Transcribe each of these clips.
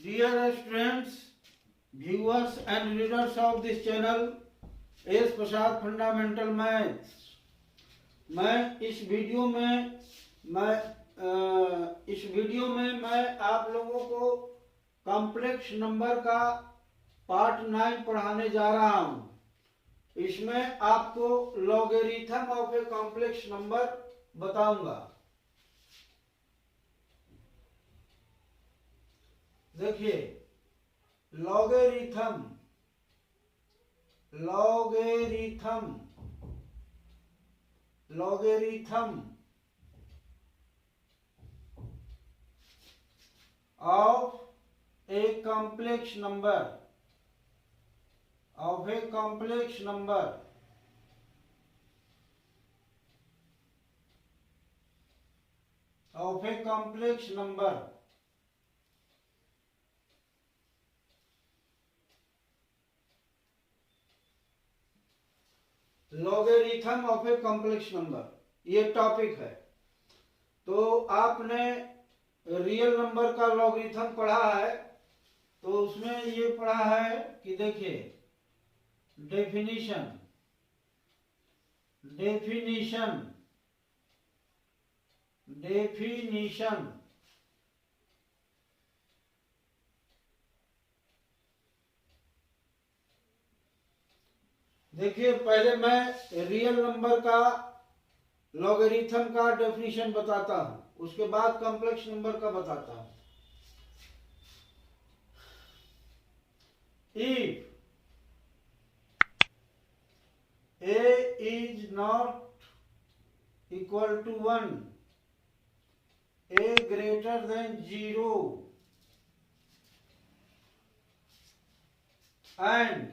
Dear students, viewers and readers of this channel, S Prasad fundamental maths. मैं इस video में मैं आप लोगों को कॉम्प्लेक्स नंबर का पार्ट 9 पढ़ाने जा रहा हूं। इसमें आपको logarithm of a complex number बताऊंगा। देखिए, logarithm of a complex number logarithm of a complex number, ये टॉपिक है। तो आपने रियल नंबर का लॉगरिथम पढ़ा है, तो उसमें ये पढ़ा है कि देखिए डेफिनिशन देखिए, पहले मैं रियल नंबर का लॉगरिथम का डेफिनेशन बताता हूं, उसके बाद कॉम्प्लेक्स नंबर का बताता हूं। If a is not equal to 1, a greater than 0 and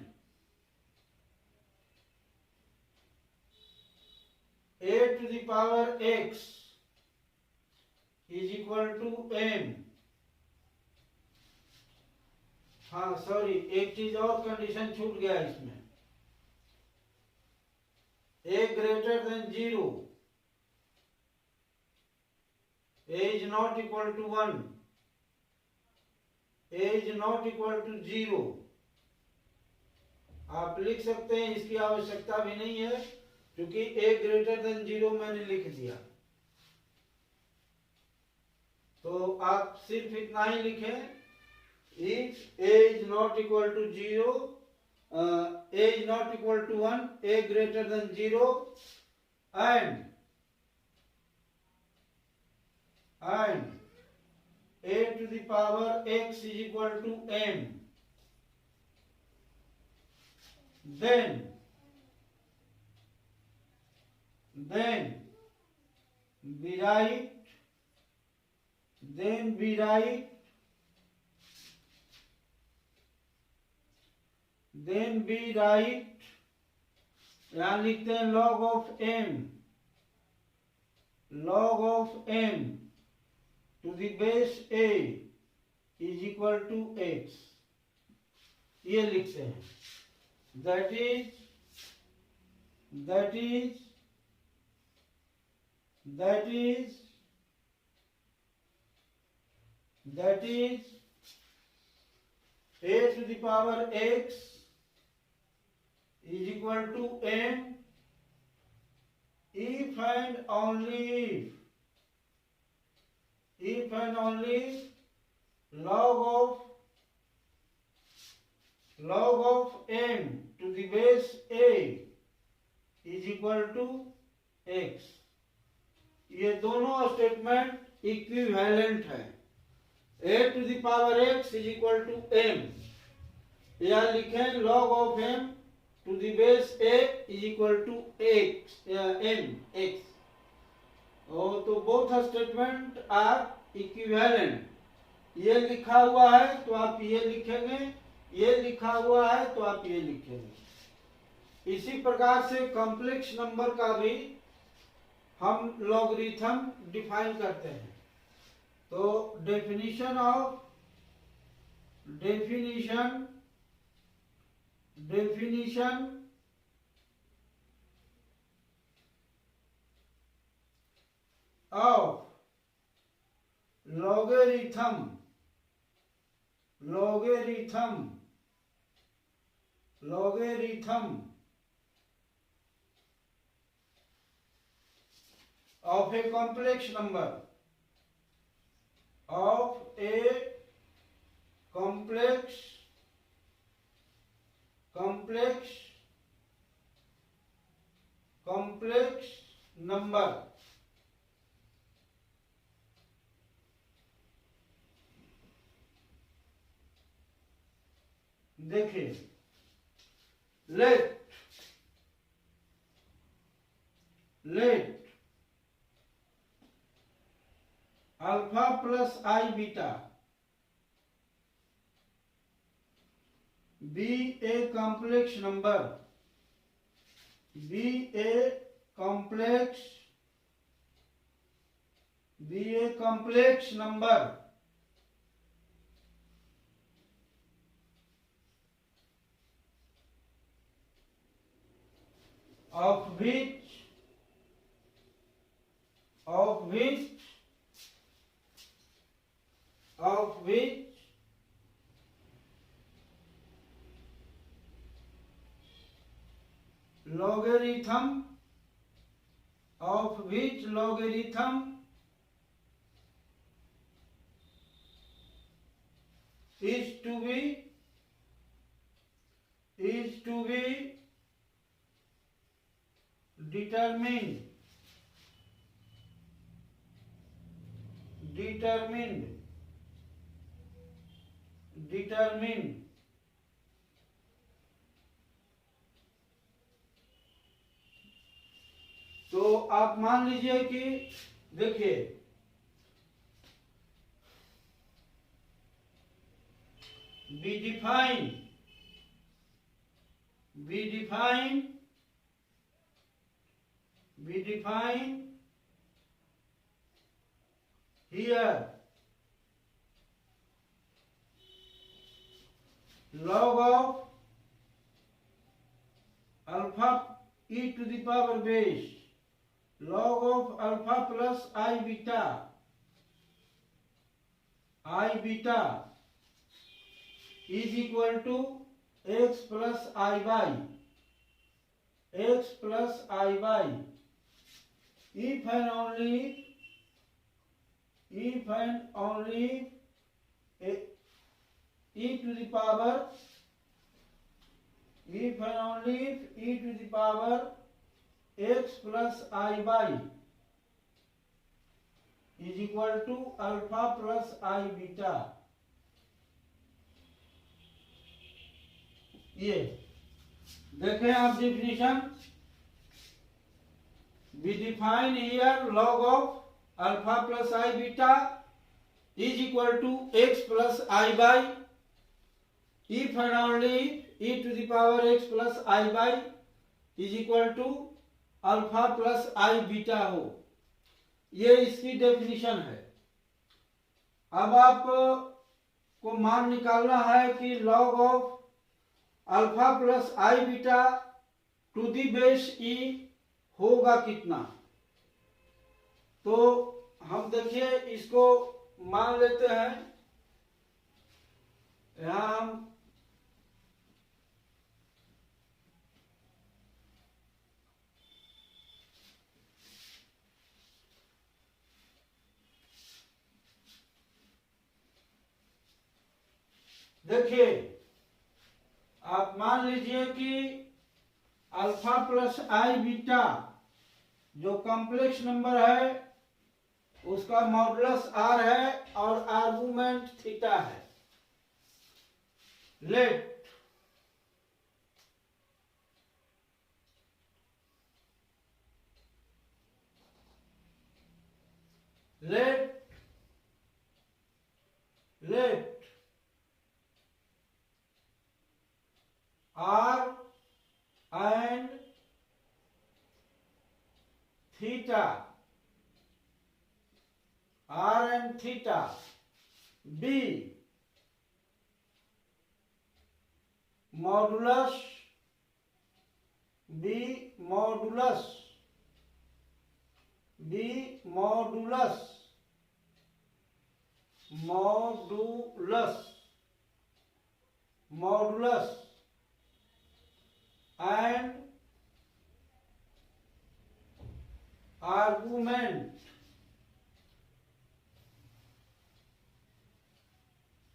a to the power x is equal to m। हाँ सॉरी, एक चीज और कंडीशन छूट गया इसमें। a greater than 0, a is not equal to 1, a is not equal to 0। आप लिख सकते हैं, इसकी आवश्यकता भी नहीं है क्योंकि a ग्रेटर देन 0 मैंने लिख दिया। तो आप सिर्फ इतना ही लिखें, if a is not equal to 0, a is not equal to 1, a greater than 0 and a to the power x is equal to m, then we write यहाँ लिखते हैं log of m to the base a is equal to x, ये लिखते हैं। that is a to the power x is equal to m if and only log of m to the base a is equal to x। ये दोनों statement equivalent है। a to the power x is equal to m, या लिखें log of m to the base a is equal to x, mx। और तो both statement are equivalent. ये लिखा हुआ है तो आप ये लिखेंगे, ये लिखा हुआ है तो आप ये लिखेंगे। इसी प्रकार से कॉम्प्लेक्स नंबर का भी हम लॉगरिथम डिफाइन करते हैं। तो definition of logarithm logarithm of a complex number complex number देखिए, let alpha plus I beta be a complex number of which logarithm is to be determined तो आप मान लीजिए कि देखिए, we define here log of alpha e to the power base log of alpha plus I beta is equal to x plus I by if and only e to the power x plus I by is equal to alpha plus I beta। ये देखें आप definition, we define here log of alpha plus I beta is equal to x plus I by if and only e to the power x plus I by is equal to alpha plus I beta हो। ये इसकी definition है। अब आप को मान निकालना है कि log of alpha plus I beta to the base e होगा कितना। तो हम देखिए इसको मान लेते हैं, यहां हम देखिए, आप मान लीजिए कि अल्फा प्लस आई बीटा जो कॉम्प्लेक्स नंबर है उसका मॉडुलस आर है और आर्गुमेंट थीटा है। Let R and theta be modulus modulus and argument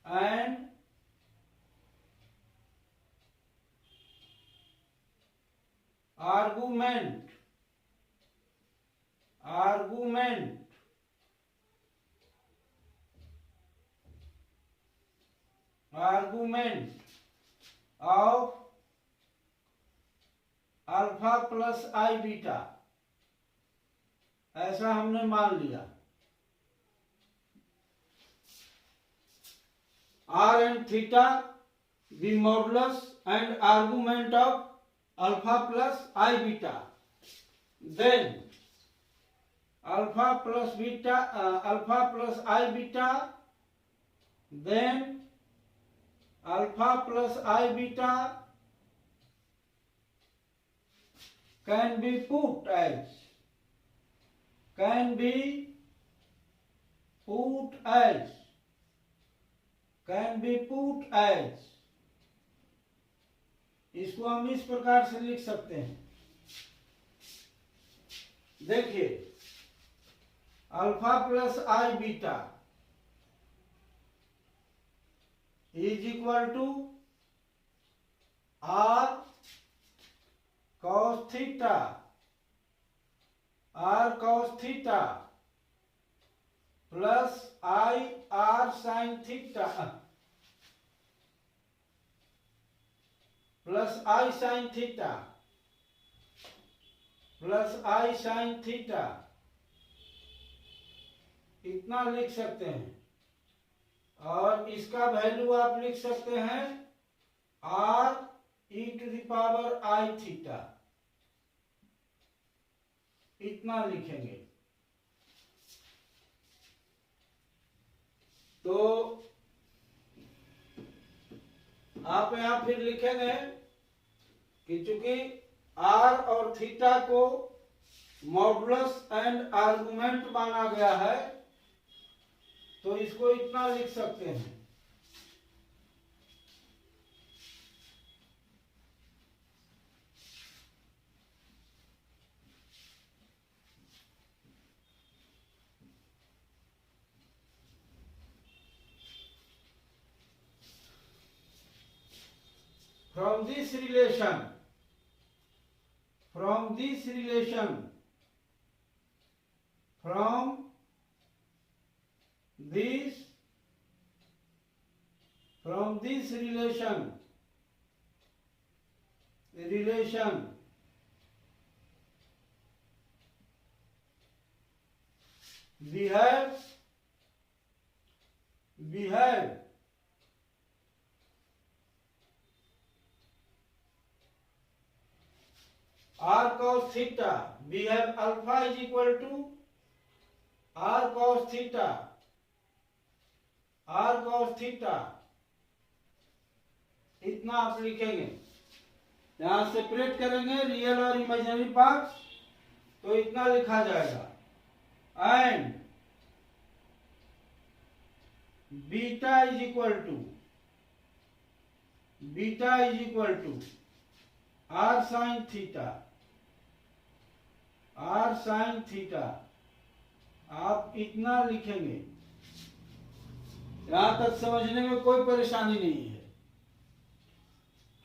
and argument of alpha plus I beta, ऐसा हमने मान लिया। R and theta the modulus and argument of alpha plus I beta, then alpha plus I beta, then alpha plus I beta can be put as इसको हम इस प्रकार से लिख सकते हैं। देखिए, alpha plus I beta is equal to R cos theta plus i R sine theta plus i sine theta इतना लिख सकते हैं। और इसका वैल्यू आप लिख सकते हैं R E to the power i theta, इतना लिखेंगे। तो आप यहां फिर लिखेंगे कि चूंकि आर और थीटा को मॉडुलस एंड आर्गुमेंट माना गया है, तो इसको इतना लिख सकते हैं from this relation we have r cos theta, we have alpha is equal to r cos theta, इतना आप लिखेंगे। यहां सेपरेट करेंगे रियल और इमेजिनरी पार्ट्स, तो इतना लिखा जाएगा। And beta is equal to R sine theta, आप इतना लिखेंगे। यहां तक समझने में कोई परेशानी नहीं है।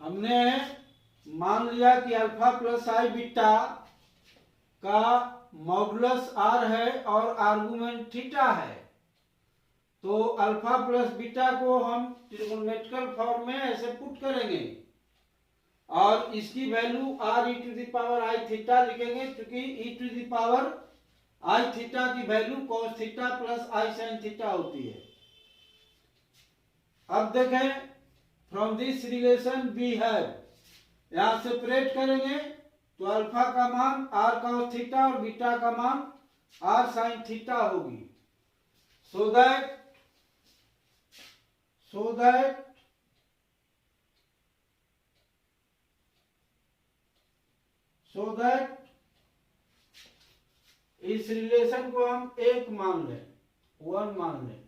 हमने मान लिया कि अल्फा प्लस आई बीटा का मॉडुलस आर है और आर्गुमेंट थीटा है, तो अल्फा प्लस बीटा को हम ट्रिगोनोमेट्रिकल फॉर्म में ऐसे पुट करेंगे और इसकी value r E to the power i theta लिखेंगे, क्योंकि e to the power i theta की value cos theta plus i sine theta होती है। अब देखें, from this relation we have, यहां सेपरेट करेंगे तो अल्फा का मान आर cos थीटा और बीटा का मान आर साइन थीटा होगी। सो दैट इस रिलेशन को हम एक मान लें, 1 मान लें।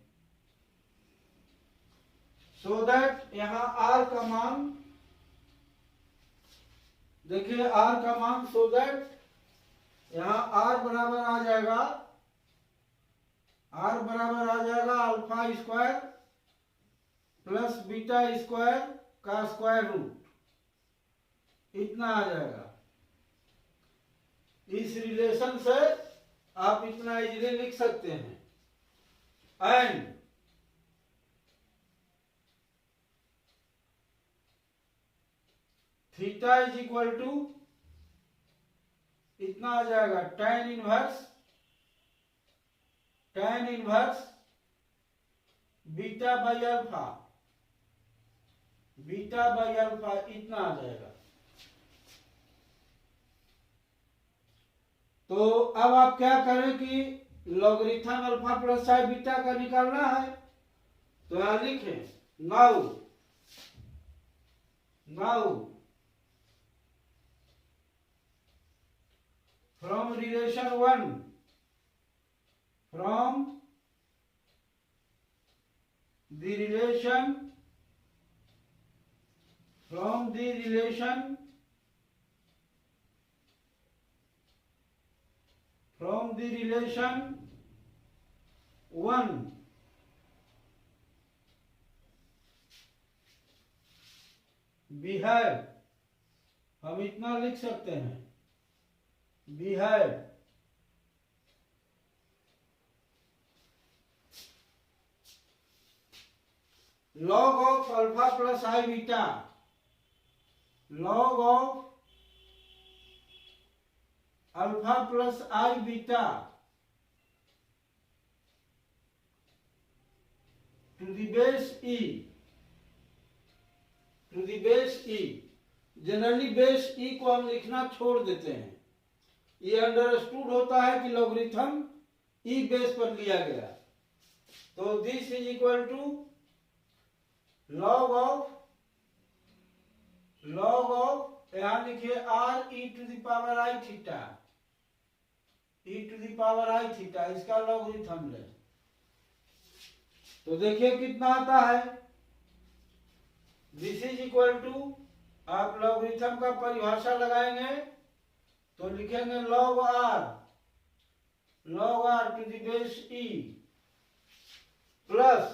सो दैट यहाँ r का मान देखिए, r का मान सो दैट यहाँ r बराबर आ जाएगा, alpha square plus beta square का स्क्वायर रूट, इतना आ जाएगा। इस रिलेशन से आप इतना इजीली लिख सकते हैं। And theta is equal to इतना आ जाएगा, tan inverse beta by alpha, इतना आ जाएगा। तो अब आप क्या करें कि लॉगरिथम अल्फा प्लस आई बीटा का निकालना है, तो यहां लिखें now from relation 1, from the relation 1 behave, हम इतना लिख सकते हैं, behave log of alpha plus I beta, log of alpha plus I beta to the base e, generally base e को हम लिखना छोड़ देते हैं। ये अंडरस्टूड होता है कि लॉगरिथम e बेस पर लिया गया, तो this is equal to log of यहां लिखिए r e to the power i theta, इसका लॉगरिथम ले। तो देखिए कितना आता है, दिस इज इक्वल टू, आप लॉगरिथम का परिभाषा लगाएंगे तो लिखेंगे log r to the base e plus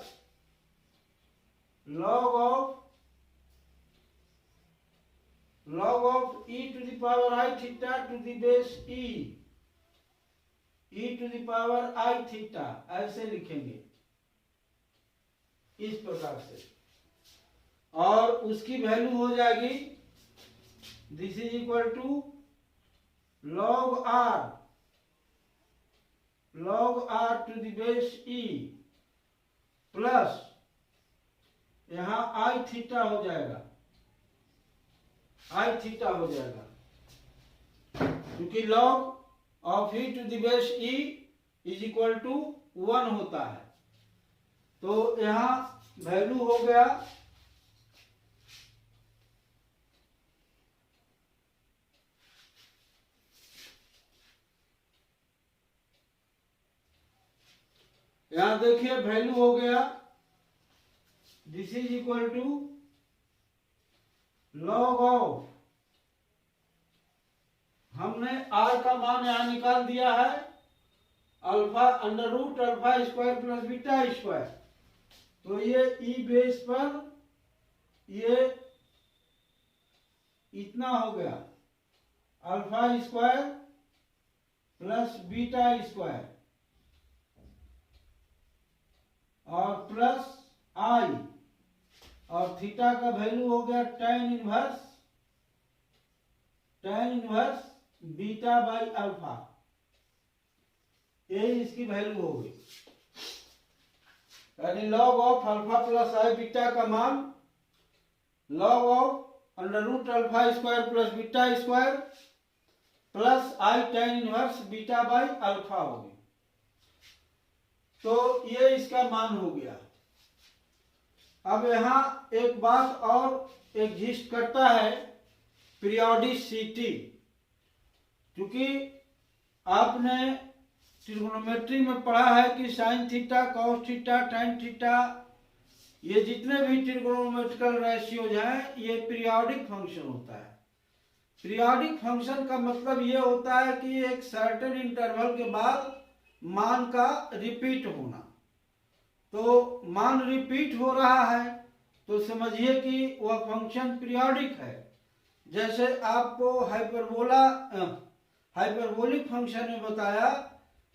log of e to the power i theta to the base e to the power i theta, ऐसे लिखेंगे इस प्रकार से, और उसकी वैल्यू हो जाएगी, this is equal to log r to the base e plus यहां i थीटा हो जाएगा, क्योंकि log of e to the base e is equal to 1 होता है। तो यहां वैल्यू हो गया यहां देखिए वैल्यू हो गया, this is equal to log of, हमने r का मान यहां निकाल दिया है, alpha under root alpha square plus beta square, तो ये e बेस पर ये इतना हो गया, alpha square plus beta square और प्लस i, और थीटा का वैल्यू हो गया tan inverse beta by alpha, ये इसकी वैल्यू हो गई। यानी log of alpha plus I beta का मान log of under root alpha square plus beta square plus I tan inverse beta by alpha होगी। तो ये इसका मान हो गया। अब यहाँ एक बात और एग्जिस्ट करता है, पीरियोडिसिटी, क्योंकि आपने ट्रिग्नोमेट्री में पढ़ा है कि sine theta, cos theta, tan theta ये जितने भी ट्रिग्नोमेट्रिकल रेशियोज हैं ये पीरियोडिक फंक्शन होता है। पीरियोडिक फंक्शन का मतलब ये होता है कि एक सर्टेन इंटरवल के बाद मान का रिपीट होना। तो मान रिपीट हो रहा है तो समझिए कि वह फंक्शन पीरियोडिक है। जैसे आपको हाइपरबोलिक फंक्शन में बताया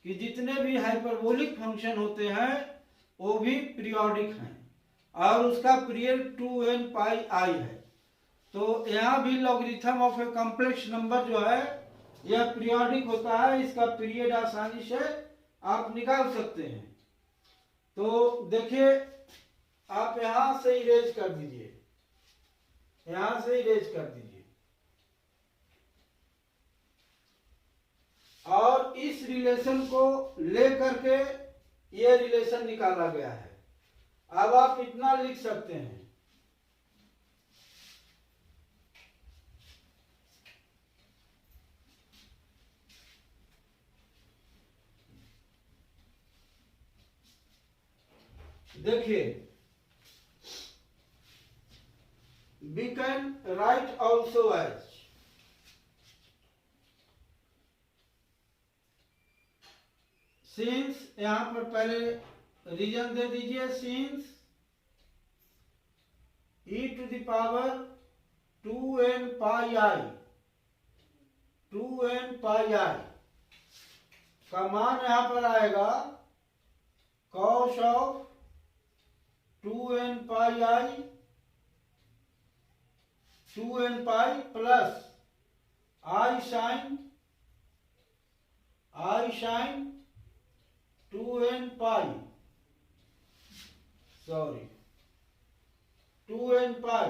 कि जितने भी हाइपरबोलिक फंक्शन होते हैं वो भी पीरियोडिक हैं और उसका पीरियड 2n पाई आई है। तो यहाँ भी logarithm of a complex number जो है यह पीरियोडिक होता है। इसका पीरियड आसानी से आप निकाल सकते हैं। तो देखिए आप यहां से इरेज कर दीजिए, यहां से इरेज कर दीजिए और इस रिलेशन को लेकर के ये रिलेशन निकाला गया है। अब आप इतना लिख सकते हैं, देखिए we can write also as since, यहां पर पहले रीजन दे दीजिए, since e to the power 2n pi i, 2n pi i का मान यहां पर आएगा cos of 2n pi i, 2n pi plus i sin 2n pi, sorry 2n pi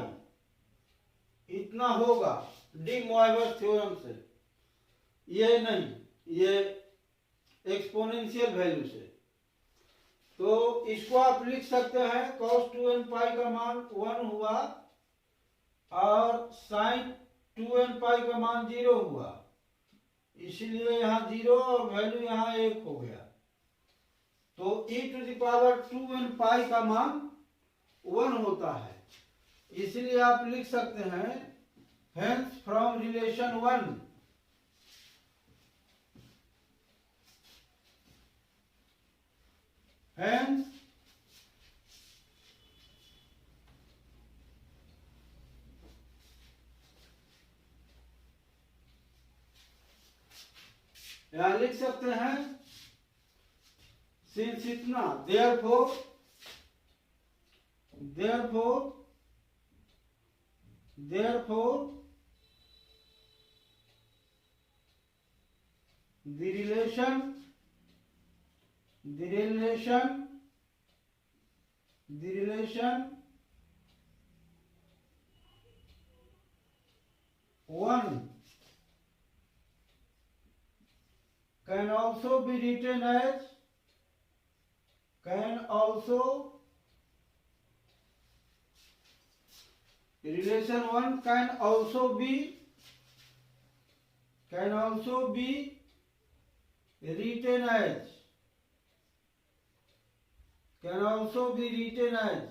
इतना होगा डी मोइवर्स थ्योरम से, ये नहीं, ये एक्सपोनेंशियल वैल्यू से। तो इसको आप लिख सकते हैं cos 2n pi का मान 1 हुआ और sin 2n pi का मान 0 हुआ, इसलिए यहाँ 0 और वैल्यू यहाँ 1 हो गया। तो e to the power 2n pi का मान 1 होता है, इसलिए आप लिख सकते हैं hence from relation 1 hence यहां लिख सकते हैं सिंस इतना, therefore the relation 1 can also be written as relation 1 can also be written as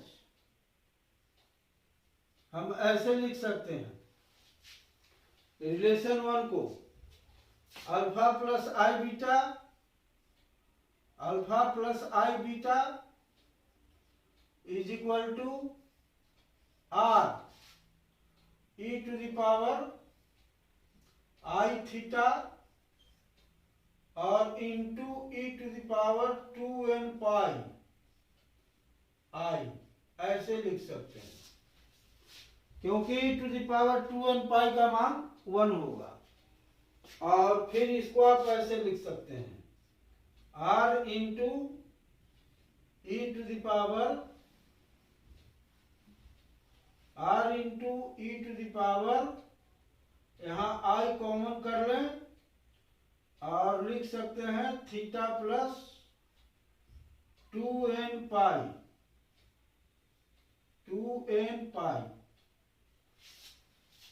हम ऐसे लिख सकते हैं रिलेशन 1 को alpha plus I beta is equal to R e to the power I theta और into e to the power 2n pi i, ऐसे लिख सकते हैं क्योंकि e to the power 2n pi का मान 1 होगा। और फिर इसको आप ऐसे लिख सकते हैं r into e to the power यहाँ i कॉमन कर लें और लिख सकते हैं थीटा प्लस 2n पाई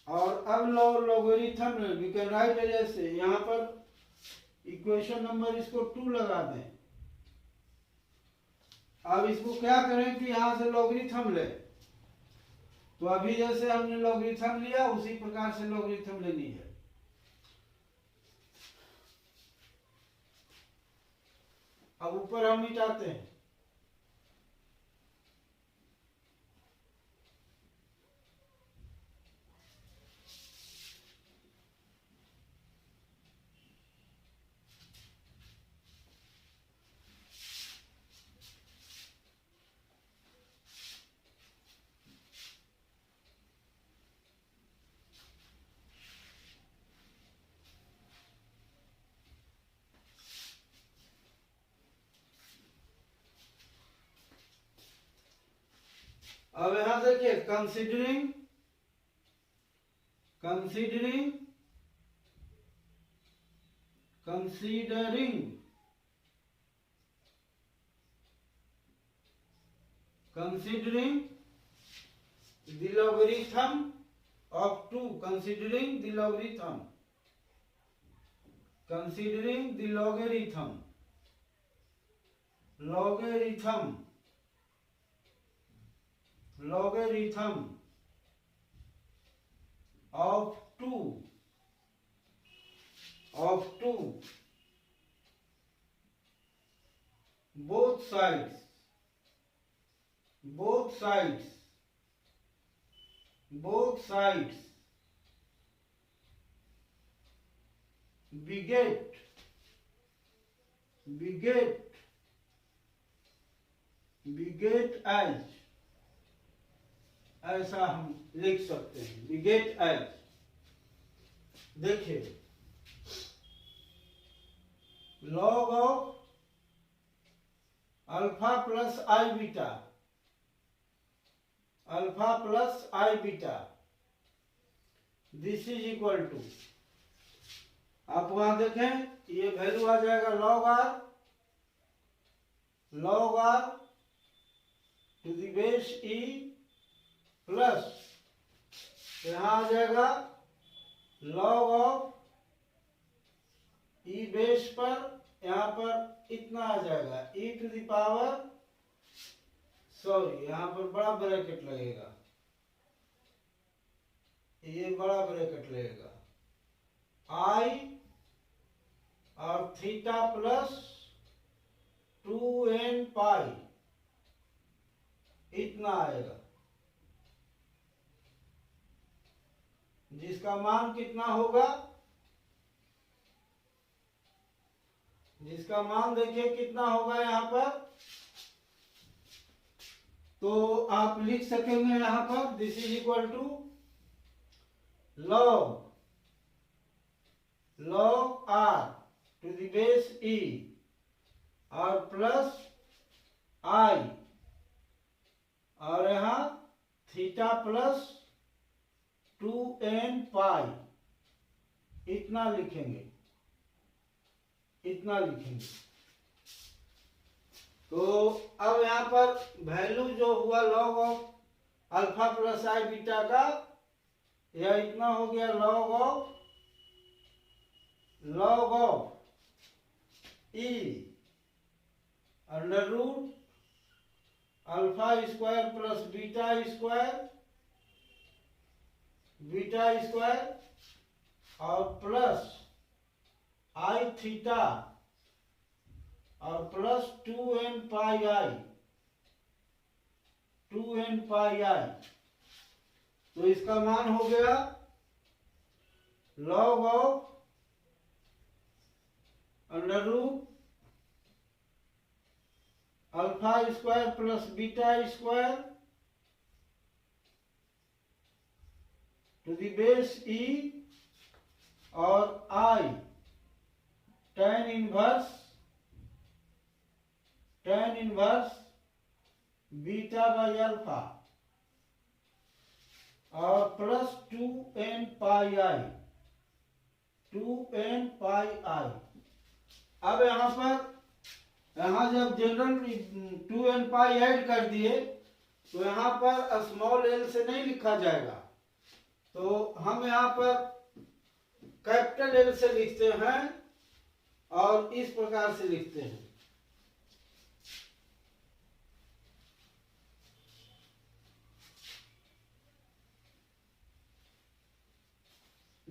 और अब लॉगरिथम में वी कैन राइट जैसे यहाँ पर इक्वेशन नंबर इसको 2 लगा दें अब इसको क्या करें कि यहां से लॉगरिथम ले। तो अभी जैसे हमने लॉगरिथम लिया उसी प्रकार से लॉगरिथम लेनी है। अब ऊपर हम मिटाते हैं। अब यहां देखिए considering considering considering considering the logarithm of 2, considering the logarithm of 2 both sides beget as, ऐसा हम लिख सकते हैं beget as। देखिए log of alpha plus I beta this is equal to, आप वहां देखें ये वैल्यू आ जाएगा log r to the base e plus यहां आ जाएगा log ऑफ e बेस पर, यहां पर इतना आ जाएगा e to the power, sorry यहां पर बड़ा ब्रैकेट लगेगा, ये बड़ा ब्रैकेट लगेगा i और थीटा प्लस 2n पाई, इतना आएगा, जिसका मान कितना होगा, जिसका मान देखिए कितना होगा यहां पर। तो आप लिख सकेंगे यहां पर this is equal to log r to the base e और प्लस i और यहां थीटा प्लस 2n पाई, इतना लिखेंगे। तो अब यहां पर वैल्यू जो हुआ log of alpha plus I beta का, यह इतना हो गया log of e under root alpha square plus beta square और प्लस आई थीटा और प्लस 2n पाई आई, तो इसका मान हो गया log of under root alpha square plus beta square to the base e और i tan inverse beta by alpha और plus 2n pi I. अब यहां पर जब जनरल 2n पाई ऐड कर दिए तो यहां पर स्मॉल l से नहीं लिखा जाएगा, तो हम यहां पर कैपिटल L से लिखते हैं और इस प्रकार से लिखते हैं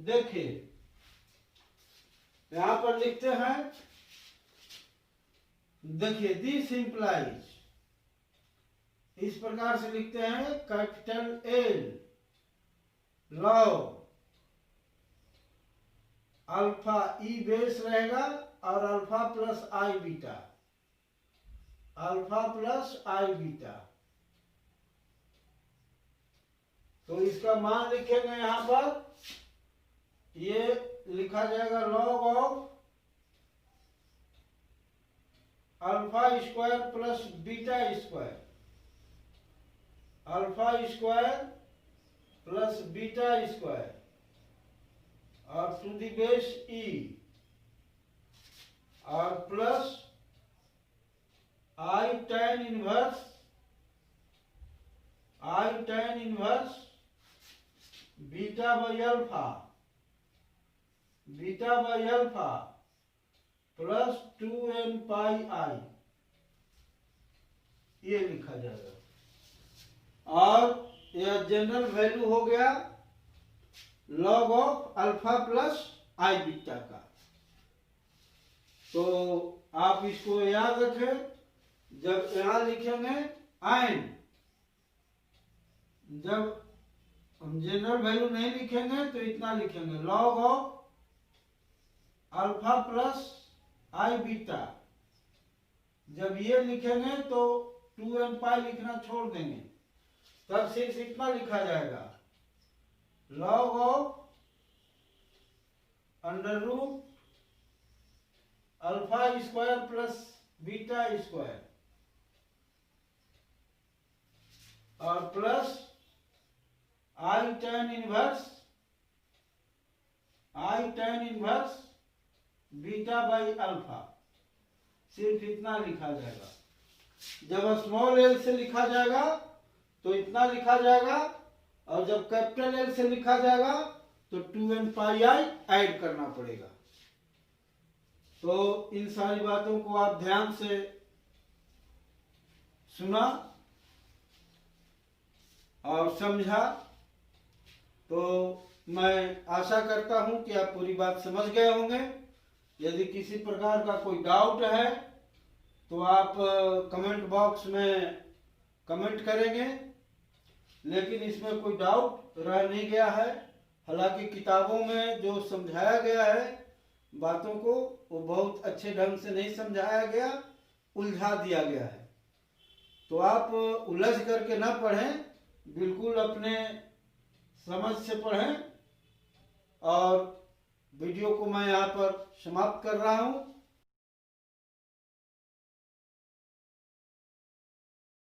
देखिए यहां पर लिखते हैं, देखिए दिस इंप्लाइज, इस प्रकार से लिखते हैं कैपिटल एल लॉग अल्फा ई बेस रहेगा और अल्फा प्लस आई बीटा, अल्फा प्लस आई बीटा। तो इसका मान लिखेंगे यहां पर, ये लिखा जाएगा log of alpha square plus beta square, alpha square plus beta square और टू द बेस ई और plus I tan inverse, i tan inverse beta by alpha, beta by alpha plus 2n pi आई, ये लिखा जाएगा। और यह general value हो गया log of alpha plus I beta का। तो आप इसको याद रखें, जब यहां लिखेंगे एंड, जब हम जनरल वैल्यू नहीं लिखेंगे तो इतना लिखेंगे log of alpha plus I beta. जब ये लिखेंगे तो 2n पाई लिखना छोड़ देंगे, तब सिर्फ इतना लिखा जाएगा log of under root alpha square plus beta square और plus I tan inverse, i tan inverse beta by alpha, सिर्फ इतना लिखा जाएगा। जब स्मॉल एल से लिखा जाएगा तो इतना लिखा जाएगा, और जब कैपिटल एल से लिखा जाएगा तो 2n पाई आई ऐड करना पड़ेगा। तो इन सारी बातों को आप ध्यान से सुना और समझा, तो मैं आशा करता हूं कि आप पूरी बात समझ गए होंगे। यदि किसी प्रकार का कोई डाउट है तो आप कमेंट बॉक्स में कमेंट करेंगे, लेकिन इसमें कोई डाउट रह नहीं गया है। हालांकि किताबों में जो समझाया गया है बातों को, वो बहुत अच्छे ढंग से नहीं समझाया गया, उलझा दिया गया है। तो आप उलझ करके ना पढ़ें, बिल्कुल अपने समझ से पढ़ें। और वीडियो को मैं यहाँ पर समाप्त कर रहा हूँ।